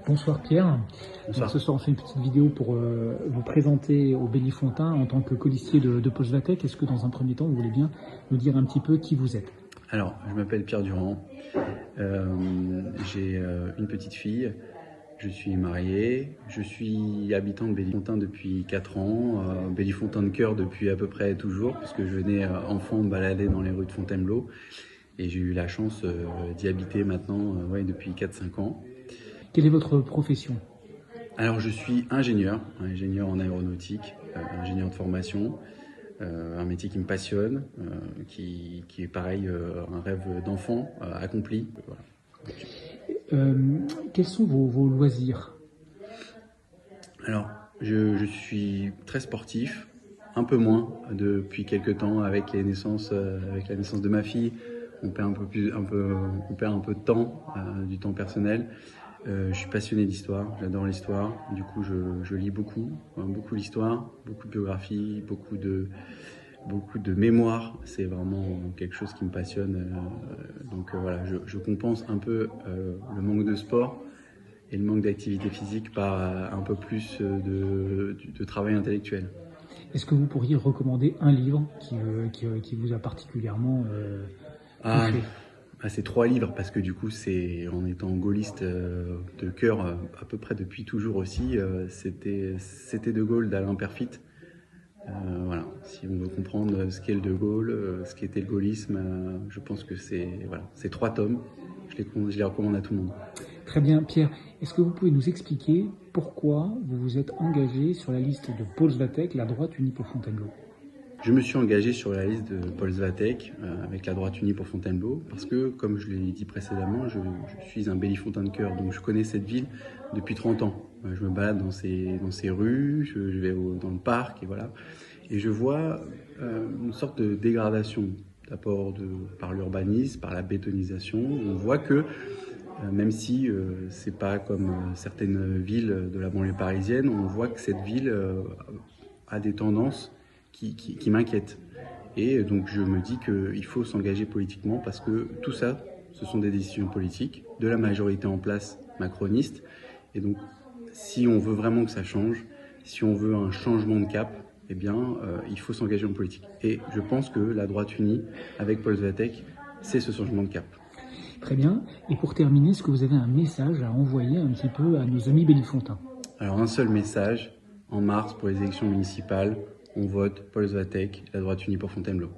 Bonsoir Pierre. Bonsoir. Ce soir, on fait une petite vidéo pour vous présenter au Bélifontain en tant que colistier de Polsvatec. Est-ce que dans un premier temps, vous voulez bien nous dire un petit peu qui vous êtes? Alors, je m'appelle Pierre Durand, j'ai une petite fille, je suis marié, je suis habitant de Bélifontain depuis 4 ans, Bélifontain de cœur depuis à peu près toujours, puisque je venais enfant me balader dans les rues de Fontainebleau, et j'ai eu la chance d'y habiter maintenant depuis 4-5 ans. Quelle est votre profession? Alors, je suis ingénieur en aéronautique, ingénieur de formation. Un métier qui me passionne, qui est pareil, un rêve d'enfant accompli. Voilà. Quels sont vos loisirs? Alors, je suis très sportif, un peu moins depuis quelques temps avec la naissance de ma fille. On perd on perd un peu de temps, du temps personnel. Je suis passionné d'histoire, j'adore l'histoire. Du coup, je lis beaucoup l'histoire, beaucoup de biographies, beaucoup de mémoire. C'est vraiment quelque chose qui me passionne. Donc voilà, je compense un peu le manque de sport et le manque d'activité physique par un peu plus de travail intellectuel. Est-ce que vous pourriez recommander un livre qui vous a particulièrement touché? C'est 3 livres, parce que du coup, en étant gaulliste de cœur à peu près depuis toujours aussi, c'était De Gaulle d'Alain Perfit. Voilà, si on veut comprendre ce qu'est le De Gaulle, ce qu'était le gaullisme, je pense que c'est 3 tomes. Je les recommande à tout le monde. Très bien, Pierre. Est-ce que vous pouvez nous expliquer pourquoi vous vous êtes engagé sur la liste de Polsvatec, la droite unie pour Fontainebleau? Je me suis engagé sur la liste de Polsvatec avec la droite unie pour Fontainebleau parce que, comme je l'ai dit précédemment, je suis un Bélifontain de cœur, donc je connais cette ville depuis 30 ans. Je me balade dans ces rues, je vais dans le parc et voilà. Et je vois une sorte de dégradation, d'abord par l'urbanisme, par la bétonisation. On voit que même si c'est pas comme certaines villes de la banlieue parisienne, on voit que cette ville a des tendances qui m'inquiètent. Et donc je me dis qu'il faut s'engager politiquement parce que tout ça, ce sont des décisions politiques de la majorité en place macroniste. Et donc si on veut vraiment que ça change, si on veut un changement de cap, eh bien il faut s'engager en politique. Et je pense que la droite unie avec Polsvatec, c'est ce changement de cap. Très bien. Et pour terminer, est-ce que vous avez un message à envoyer un petit peu à nos amis bélifontins? Alors un seul message, en mars pour les élections municipales, on vote Polsvatec, la droite unie pour Fontainebleau.